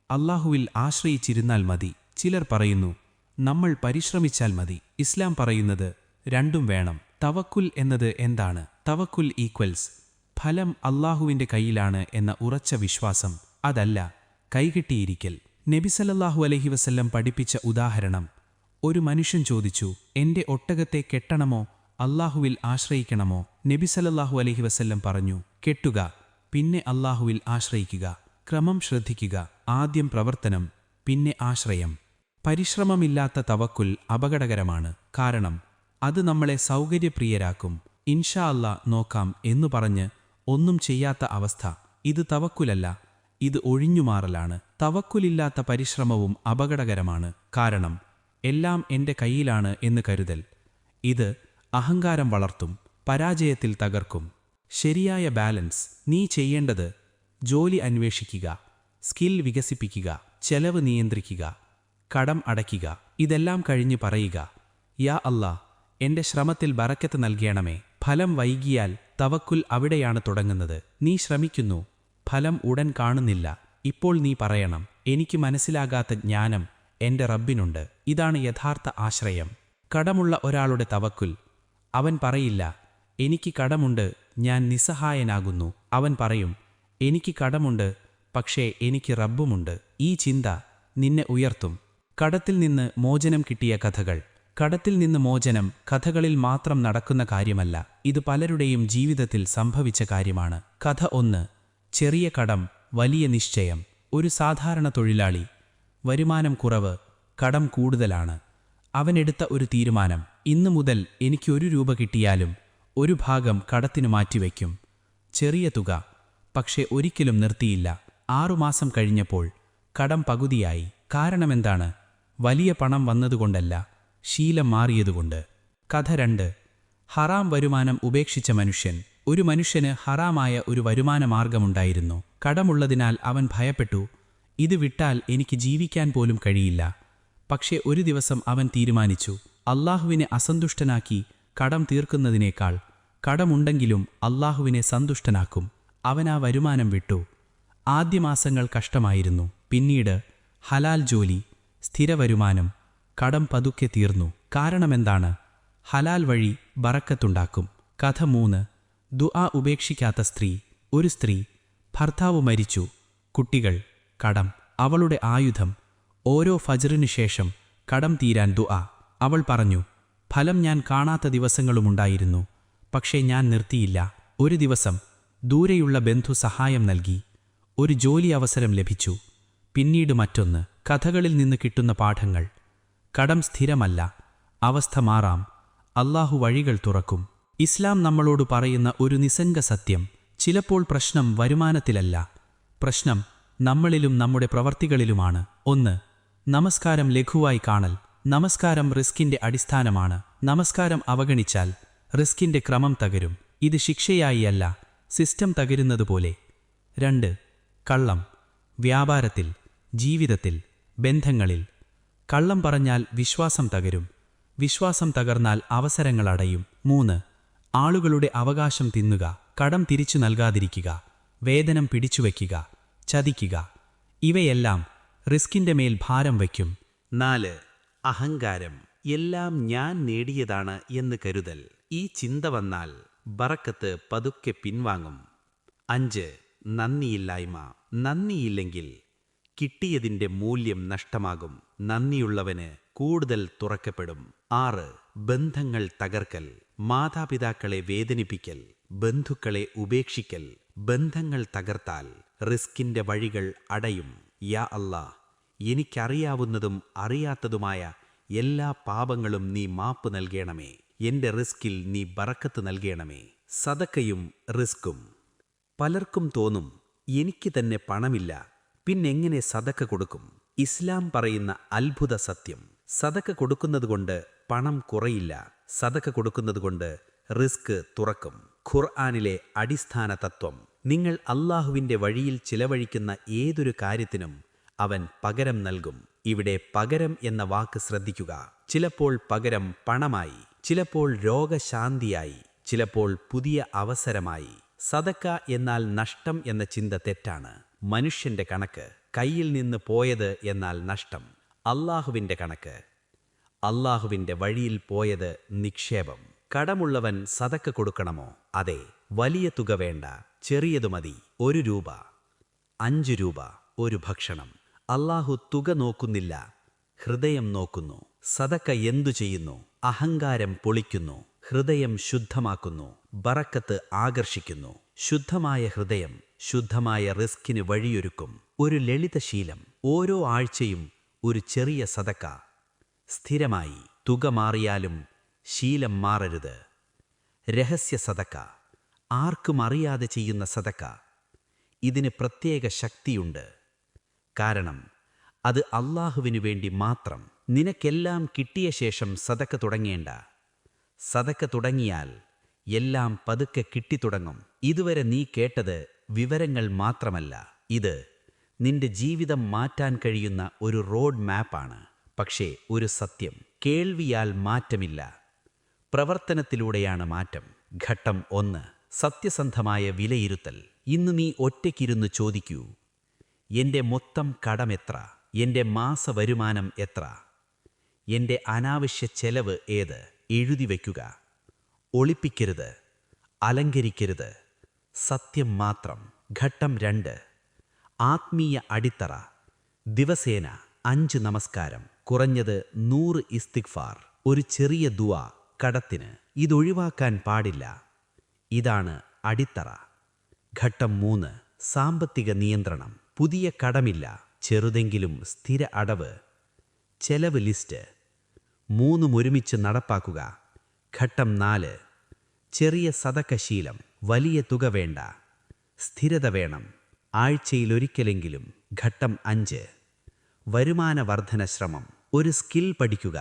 അല്ലാഹുവിൽ ആശ്രയിച്ചിരുന്നാൽ മതി, ചിലർ പറയുന്നു നമ്മൾ പരിശ്രമിച്ചാൽ മതി. ഇസ്ലാം പറയുന്നത് രണ്ടും വേണം. തവക്കുൽ എന്നത് എന്താണ്? തവക്കുൽ ഈക്വൽസ് ഫലം അല്ലാഹുവിൻ്റെ കയ്യിലാണ് എന്ന ഉറച്ച വിശ്വാസം, അതല്ല കൈകെട്ടിയിരിക്കൽ. നബി സല്ലല്ലാഹു അലൈഹി വസല്ലം പഠിപ്പിച്ച ഉദാഹരണം: ഒരു മനുഷ്യൻ ചോദിച്ചു, എൻ്റെ ഒട്ടകത്തെ കെട്ടണമോ അല്ലാഹുവിൽ ആശ്രയിക്കണമോ? നബി സല്ലല്ലാഹു അലൈഹി വസല്ലം പറഞ്ഞു, കെട്ടുക, പിന്നെ അല്ലാഹുവിൽ ആശ്രയിക്കുക. ക്രമം ശ്രദ്ധിക്കുക. ആദ്യം പ്രവർത്തനം, പിന്നെ ആശ്രയം. പരിശ്രമമില്ലാത്ത തവക്കുൽ അപകടകരമാണ്. കാരണം അത് നമ്മളെ സൗകര്യപ്രിയരാക്കും. ഇൻഷാ അല്ലാ നോക്കാം എന്നു പറഞ്ഞ് ഒന്നും ചെയ്യാത്ത അവസ്ഥ. ഇത് തവക്കുലല്ല, ഇത് ഒഴിഞ്ഞുമാറലാണ്. തവക്കുലില്ലാത്ത പരിശ്രമവും അപകടകരമാണ്. കാരണം എല്ലാം എൻ്റെ കയ്യിലാണ് എന്ന് കരുതൽ. ഇത് അഹങ്കാരം വളർത്തും, പരാജയത്തിൽ തകർക്കും. ശരിയായ ബാലൻസ്. നീ ചെയ്യേണ്ടത് ജോലി അന്വേഷിക്കുക, സ്കിൽ വികസിപ്പിക്കുക, ചെലവ് നിയന്ത്രിക്കുക, കടം അടയ്ക്കുക. ഇതെല്ലാം കഴിഞ്ഞ് പറയുക, യാ അല്ലാ, എൻ്റെ ശ്രമത്തിൽ ബറക്കത്ത് നൽകണമേ. ഫലം വൈകിയാൽ തവക്കുൽ അവിടെയാണ് തുടങ്ങുന്നത്. നീ ശ്രമിക്കുന്നു, ഫലം ഉടൻ കാണുന്നില്ല. ഇപ്പോൾ നീ പറയണം, എനിക്ക് മനസ്സിലാകാത്ത ജ്ഞാനം എൻ്റെ റബ്ബിനുണ്ട്. ഇതാണ് യഥാർത്ഥ ആശ്രയം. കടമുള്ള ഒരാളുടെ തവക്കുൽ. അവൻ പറയില്ല, എനിക്ക് കടമുണ്ട്, ഞാൻ നിസ്സഹായനാകുന്നു. അവൻ പറയും, എനിക്ക് കടമുണ്ട്, പക്ഷേ എനിക്ക് റബ്ബുമുണ്ട്. ഈ ചിന്ത നിന്നെ ഉയർത്തും. കടത്തിൽ നിന്ന് മോചനം കിട്ടിയ കഥകൾ. കടത്തിൽ നിന്ന് മോചനം കഥകളിൽ മാത്രം നടക്കുന്ന കാര്യമല്ല, ഇത് പലരുടെയും ജീവിതത്തിൽ സംഭവിച്ച കാര്യമാണ്. കഥ 1. ചെറിയ കടം, വലിയ നിശ്ചയം. ഒരു സാധാരണ തൊഴിലാളി. വരുമാനം കുറവ്, കടം കൂടുതലാണ്. അവനെടുത്ത ഒരു തീരുമാനം, ഇന്നു മുതൽ എനിക്ക് 1 രൂപ കിട്ടിയാലും ഒരു ഭാഗം കടത്തിനു മാറ്റിവെക്കും. ചെറിയ തുക, പക്ഷേ ഒരിക്കലും നിർത്തിയില്ല. 6 മാസം കഴിഞ്ഞപ്പോൾ കടം പകുതിയായി. കാരണമെന്താണ്? വലിയ പണം വന്നതുകൊണ്ടല്ല, ശീലം മാറിയതുകൊണ്ട്. കഥ 2. ഹറാം വരുമാനം ഉപേക്ഷിച്ച മനുഷ്യൻ. ഒരു മനുഷ്യന് ഹറാമായ ഒരു വരുമാന മാർഗമുണ്ടായിരുന്നു. കടമുള്ളതിനാൽ അവൻ ഭയപ്പെട്ടു, ഇത് വിട്ടാൽ എനിക്ക് ജീവിക്കാൻ പോലും കഴിയില്ല. പക്ഷേ ഒരു ദിവസം അവൻ തീരുമാനിച്ചു, അല്ലാഹുവിനെ അസന്തുഷ്ടനാക്കി കടം തീർക്കുന്നതിനേക്കാൾ കടമുണ്ടെങ്കിലും അല്ലാഹുവിനെ സന്തുഷ്ടനാക്കും. അവൻ ആ വരുമാനം വിട്ടു. ആദ്യ മാസങ്ങൾ കഷ്ടമായിരുന്നു. പിന്നീട് ഹലാൽ ജോലി, സ്ഥിര വരുമാനം, കടം പതുക്കെ തീർന്നു. കാരണമെന്താണ്? ഹലാൽ വഴി ബറക്കത്തുണ്ടാക്കും. കഥ 3. ദുആ ഉപേക്ഷിക്കാത്ത സ്ത്രീ. ഒരു സ്ത്രീ, ഭർത്താവ് മരിച്ചു, കുട്ടികൾ, കടം. അവളുടെ ആയുധം, ഓരോ ഫജ്റിനു ശേഷം കടം തീരാൻ ദുആ. അവൾ പറഞ്ഞു, ഫലം ഞാൻ കാണാത്ത ദിവസങ്ങളുമുണ്ടായിരുന്നു, പക്ഷേ ഞാൻ നിർത്തിയില്ല. ഒരു ദിവസം ദൂരെയുള്ള ബന്ധു സഹായം നൽകി. ഒരു ജോലി അവസരം ലഭിച്ചു. പിന്നീട് മറ്റൊന്ന്. കഥകളിൽ നിന്ന് കിട്ടുന്ന പാഠങ്ങൾ. കടം സ്ഥിരമല്ല, അവസ്ഥ മാറാം, അല്ലാഹു വഴികൾ തുറക്കും. ഇസ്ലാം നമ്മളോട് പറയുന്ന ഒരു നിസ്സംഗ സത്യം, ചിലപ്പോൾ പ്രശ്നം വരുമാനത്തിലല്ല, പ്രശ്നം നമ്മളിലും നമ്മുടെ പ്രവർത്തികളിലുമാണ്. 1. നമസ്കാരം ലഘുവായി കാണൽ. നമസ്കാരം റിസ്കിന്റെ അടിസ്ഥാനമാണ്. നമസ്കാരം അവഗണിച്ചാൽ റിസ്കിന്റെ ക്രമം തകരും. ഇത് ശിക്ഷയായി അല്ല, സിസ്റ്റം തകരുന്നതുപോലെ. 2. കള്ളം. വ്യാപാരത്തിൽ, ജീവിതത്തിൽ, ബന്ധങ്ങളിൽ. കള്ളം പറഞ്ഞാൽ വിശ്വാസം തകരും. വിശ്വാസം തകർന്നാൽ അവസരങ്ങൾ അടയും. 3. ആളുകളുടെ അവകാശം തിന്നുക. കടം തിരിച്ചു നൽകാതിരിക്കുക, വേതനം പിടിച്ചുവെക്കുക, ചതിക്കുക. ഇവയെല്ലാം റിസ്കിന്റെ മേൽ ഭാരം വയ്ക്കും. 4. അഹങ്കാരം. എല്ലാം ഞാൻ നേടിയതാണ് എന്ന് കരുതൽ. ഈ ചിന്ത വന്നാൽ ബറക്കത്ത് പതുക്കെ പിൻവാങ്ങും. 5. നന്ദിയില്ലായ്മ. നന്ദിയില്ലെങ്കിൽ കിട്ടിയതിൻ്റെ മൂല്യം നഷ്ടമാകും. നന്ദിയുള്ളവന് കൂടുതൽ തുറക്കപ്പെടും. 6. ബന്ധങ്ങൾ തകർക്കൽ. മാതാപിതാക്കളെ വേദനിപ്പിക്കൽ, ബന്ധുക്കളെ ഉപേക്ഷിക്കൽ. ബന്ധങ്ങൾ തകർത്താൽ റിസ്കിന്റെ വഴികൾ അടയും. യാ അല്ലാ, എനിക്കറിയാവുന്നതും അറിയാത്തതുമായ എല്ലാ പാപങ്ങളും നീ മാപ്പ് നൽകണമേ. എന്റെ റിസ്കിൽ നീ ബറക്കത്ത് നൽകണമേ. സദക്കയും റിസ്ക്കും. പലർക്കും തോന്നും, എനിക്ക് തന്നെ പണമില്ല, പിന്നെങ്ങനെ സദക്ക കൊടുക്കും? ഇസ്ലാം പറയുന്ന അത്ഭുത സത്യം, സദക്ക കൊടുക്കുന്നതുകൊണ്ട് പണം കുറയില്ല, സദക്ക കൊടുക്കുന്നതുകൊണ്ട് റിസ്ക് തുറക്കും. ഖുർആനിലെ അടിസ്ഥാന തത്വം. നിങ്ങൾ അല്ലാഹുവിൻ്റെ വഴിയിൽ ചിലവഴിക്കുന്ന ഏതൊരു കാര്യത്തിനും അവൻ പകരം നൽകും. ഇവിടെ പകരം എന്ന വാക്ക് ശ്രദ്ധിക്കുക. ചിലപ്പോൾ പകരം പണമായി, ചിലപ്പോൾ രോഗശാന്തിയായി, ചിലപ്പോൾ പുതിയ അവസരമായി. സദക്ക എന്നാൽ നഷ്ടം എന്ന ചിന്ത തെറ്റാണ്. മനുഷ്യന്റെ കണക്ക്, കയ്യിൽ നിന്ന് പോയത് എന്നാൽ നഷ്ടം. അല്ലാഹുവിൻ്റെ കണക്ക്, അല്ലാഹുവിൻ്റെ വഴിയിൽ പോയത് നിക്ഷേപം. കടമുള്ളവൻ സദക്ക കൊടുക്കണമോ? അതെ. വലിയ തുക വേണ്ട, ചെറിയതു മതി. 1 രൂപ, 5 രൂപ, ഒരു ഭക്ഷണം. അല്ലാഹു തുക നോക്കുന്നില്ല, ഹൃദയം നോക്കുന്നു. സദക്ക എന്തു ചെയ്യുന്നു? അഹങ്കാരം പൊളിക്കുന്നു, ഹൃദയം ശുദ്ധമാക്കുന്നു, ബറക്കത്ത് ആകർഷിക്കുന്നു. ശുദ്ധമായ ഹൃദയം ശുദ്ധമായ റിസ്കിന് വഴിയൊരുക്കും. ഒരു ലളിതശീലം: ഓരോ ആഴ്ചയും ഒരു ചെറിയ സദക്ക. സ്ഥിരമായി. തുക മാറിയാലും ശീലം മാറരുത്. രഹസ്യ സദക്ക: ആർക്കും അറിയാതെ ചെയ്യുന്ന സദക്ക. ഇതിന് പ്രത്യേക ശക്തിയുണ്ട്. കാരണം അത് അല്ലാഹുവിനു വേണ്ടി മാത്രം. നിനക്കെല്ലാം കിട്ടിയ ശേഷം സദക്ക തുടങ്ങേണ്ട. സദക്ക തുടങ്ങിയാൽ എല്ലാം പതുക്കെ കിട്ടിത്തുടങ്ങും. ഇതുവരെ നീ കേട്ടത് വിവരങ്ങൾ മാത്രമല്ല, ഇത് നിന്റെ ജീവിതം മാറ്റാൻ കഴിയുന്ന ഒരു റോഡ് മാപ്പാണ്. പക്ഷേ ഒരു സത്യം: കേൾവിയാൽ മാറ്റമില്ല, പ്രവർത്തനത്തിലൂടെയാണ് മാറ്റം. ഘട്ടം 1: സത്യസന്ധമായ വിലയിരുത്തൽ. ഇന്ന് നീ ഒറ്റയ്ക്കിരുന്ന് ചോദിക്കൂ: എൻ്റെ മൊത്തം കടമെത്ര? എൻ്റെ മാസവരുമാനം എത്ര? എൻ്റെ അനാവശ്യ ചെലവ് ഏത്? എഴുതി വയ്ക്കുക. ഒളിപ്പിക്കരുത്, അലങ്കരിക്കരുത്, സത്യം മാത്രം. ഘട്ടം 2: ആത്മീയ അടിത്തറ. ദിവസേന 5 നമസ്കാരം, കുറഞ്ഞത് 100 ഇസ്തിഗ്ഫാർ, ഒരു ചെറിയ ദുആ കടത്തിന്. ഇതൊഴിവാക്കാൻ പാടില്ല. ഇതാണ് അടിത്തറ. ഘട്ടം 3: സാമ്പത്തിക നിയന്ത്രണം. പുതിയ കടമില്ല, ചെറുതെങ്കിലും സ്ഥിര അടവ്. ചെലവ് ലിസ്റ്റ്. 3 ഒരുമിച്ച് നടപ്പാക്കുക. ഘട്ടം 4: ചെറിയ സദക്കശീലം. വലിയ തുക വേണ്ട, സ്ഥിരത വേണം, ആഴ്ചയിലൊരിക്കലെങ്കിലും. ഘട്ടം 5: വരുമാന വർധന ശ്രമം. ഒരു സ്കിൽ പഠിക്കുക,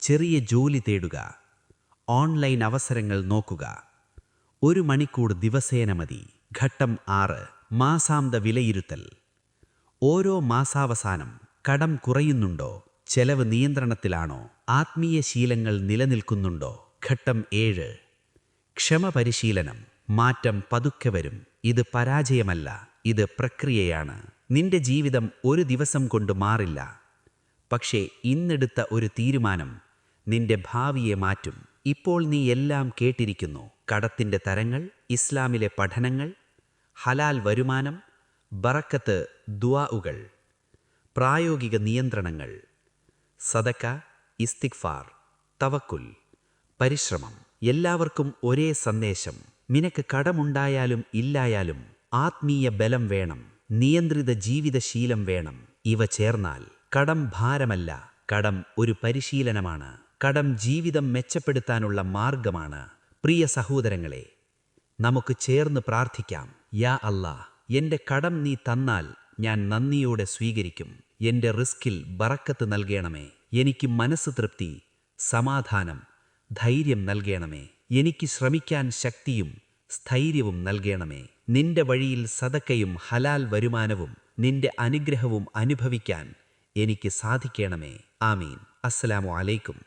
ചെറിയ ജോലി തേടുക, ഓൺലൈൻ അവസരങ്ങൾ നോക്കുക. 1 മണിക്കൂർ ദിവസേന മതി. ഘട്ടം 6: മാസാന്ത വിലയിരുത്തൽ. ഓരോ മാസാവസാനം കടം കുറയുന്നുണ്ടോ? ചെലവ് നിയന്ത്രണത്തിലാണോ? ആത്മീയ ശീലങ്ങൾ നിലനിൽക്കുന്നുണ്ടോ? ഘട്ടം 7: ക്ഷമ പരിശീലനം. മാറ്റം പതുക്കെ വരും. ഇത് പരാജയമല്ല, ഇത് പ്രക്രിയയാണ്. നിന്റെ ജീവിതം ഒരു ദിവസം കൊണ്ട് മാറില്ല. പക്ഷേ ഇന്നെടുത്ത ഒരു തീരുമാനം നിന്റെ ഭാവിയെ മാറ്റും. ഇപ്പോൾ നീ എല്ലാം കേട്ടിരിക്കുന്നു: കടത്തിൻ്റെ തരങ്ങൾ, ഇസ്ലാമിലെ പഠനങ്ങൾ, ഹലാൽ വരുമാനം, ബറക്കത്ത്, ദുആഉകൾ, പ്രായോഗിക നിയന്ത്രണങ്ങൾ, സദക്ക, ഇസ്തിഗ്ഫാർ, തവക്കുൽ, പരിശ്രമം. എല്ലാവർക്കും ഒരേ സന്ദേശം: നിനക്ക് കടമുണ്ടായാലും ഇല്ലായാലും ആത്മീയ ബലം വേണം, നിയന്ത്രിത ജീവിതശീലം വേണം. ഇവ ചേർന്നാൽ കടം ഭാരമല്ല, കടം ഒരു പരിശീലനമാണ്. കടം ജീവിതം മെച്ചപ്പെടുത്താനുള്ള മാർഗമാണ്. പ്രിയ സഹോദരങ്ങളെ, നമുക്ക് ചേർന്ന് പ്രാർത്ഥിക്കാം. യാ അല്ലാ, എൻ്റെ കടം നീ തന്നാൽ ഞാൻ നന്ദിയോടെ സ്വീകരിക്കും. എൻ്റെ റിസ്കിൽ ബറക്കത്ത് നൽകണമേ. എനിക്ക് മനസ്സ് തൃപ്തി, സമാധാനം, ധൈര്യം നൽകണമേ. എനിക്ക് ശ്രമിക്കാൻ ശക്തിയും സ്ഥൈര്യവും നൽകണമേ. നിന്റെ വഴിയിൽ സദക്കയും ഹലാൽ വരുമാനവും നിന്റെ അനുഗ്രഹവും അനുഭവിക്കാൻ എനിക്ക് സാധിക്കണമേ. ആമീൻ. അസ്സലാമു അലൈക്കും.